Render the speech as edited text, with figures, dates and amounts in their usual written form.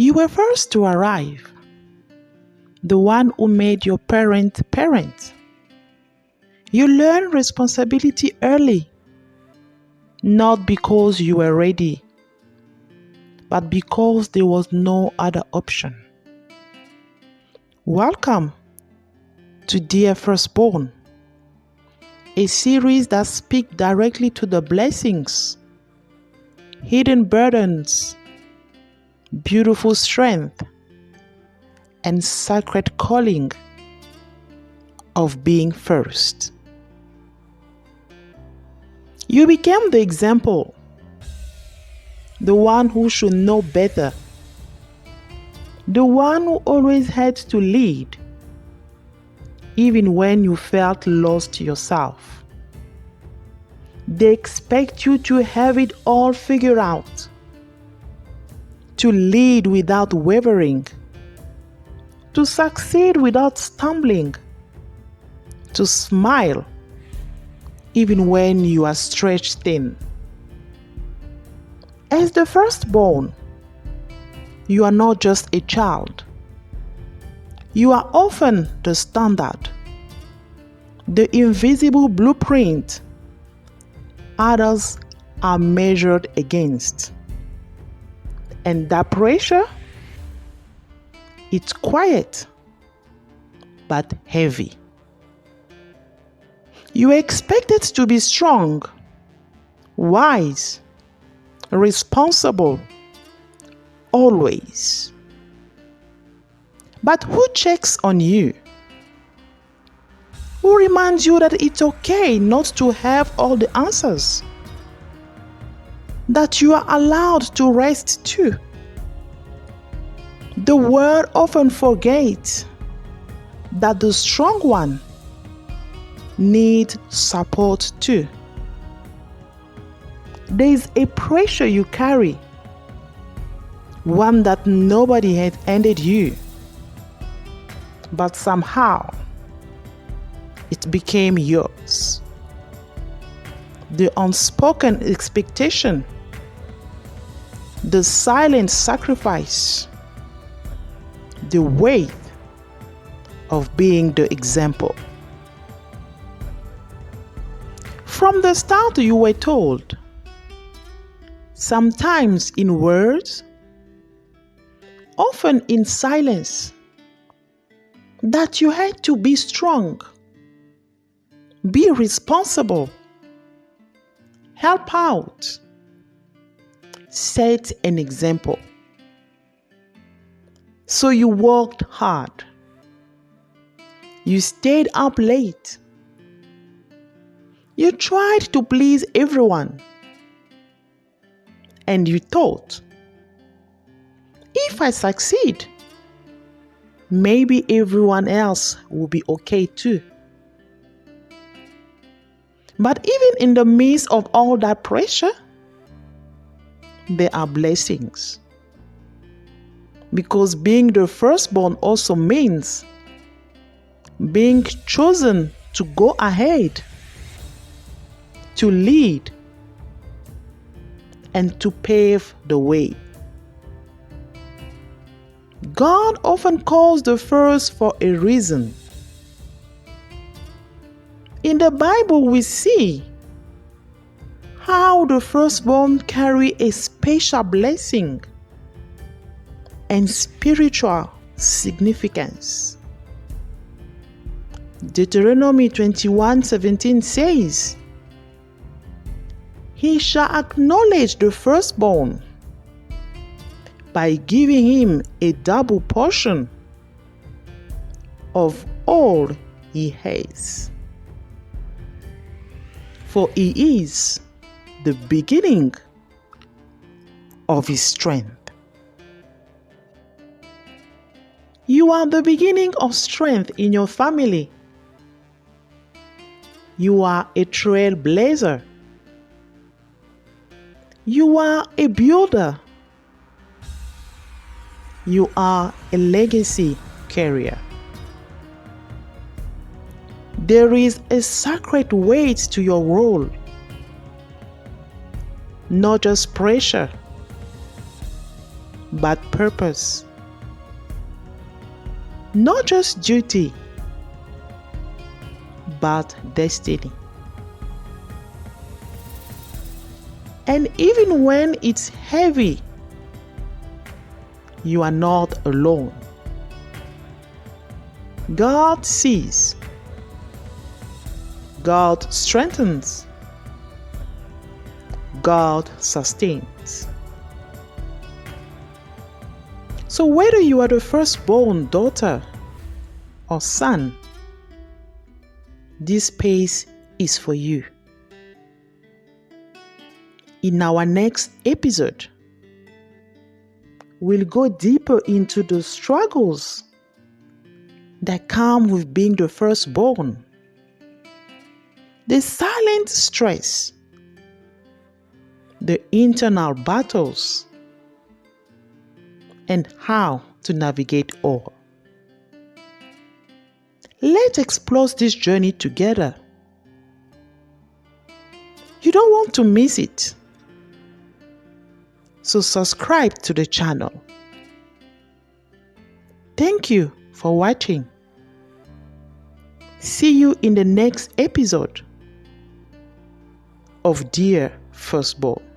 You were first to arrive, the one who made your parent. You learned responsibility early, not because you were ready, but because there was no other option. Welcome to Dear Firstborn, a series that speaks directly to the blessings, hidden burdens, beautiful strength, and sacred calling of being first. You became the example, the one who should know better, the one who always had to lead, even when you felt lost yourself. They expect you to have it all figured out, to lead without wavering, to succeed without stumbling, to smile even when you are stretched thin. As the firstborn, you are not just a child. You are often the standard, the invisible blueprint others are measured against. And that pressure, it's quiet but heavy. You are expected to be strong, wise, responsible, always. But who checks on you? Who reminds you that it's okay not to have all the answers? That you are allowed to rest too. The world often forgets that the strong one needs support too. There is a pressure you carry, one that nobody had handed you, but somehow it became yours. The unspoken expectation, the silent sacrifice, the weight of being the example. From the start, you were told, sometimes in words, often in silence, that you had to be strong, be responsible, help out, set an example. So you worked hard. You stayed up late. You tried to please everyone. And you thought, if I succeed, maybe everyone else will be okay too. But even in the midst of all that pressure, there are blessings. Because being the firstborn also means being chosen to go ahead, to lead, and to pave the way. God often calls the first for a reason. In the Bible, we see how the firstborn carry a special blessing and spiritual significance. Deuteronomy 21:17 says, "He shall acknowledge the firstborn by giving him a double portion of all he has. For he is the beginning of his strength." You are the beginning of strength in your family. You are a trailblazer. You are a builder. You are a legacy carrier. There is a sacred weight to your role, not just pressure, but purpose. Not just duty, but destiny. And even when it's heavy, you are not alone. God sees. God strengthens. God sustains. So whether you are the firstborn daughter or son, this space is for you. In our next episode, we'll go deeper into the struggles that come with being the firstborn, the silent stress, the internal battles, and how to navigate all. Let's explore this journey together. You don't want to miss it. So subscribe to the channel. Thank you for watching. See you in the next episode of Dear Firstborn.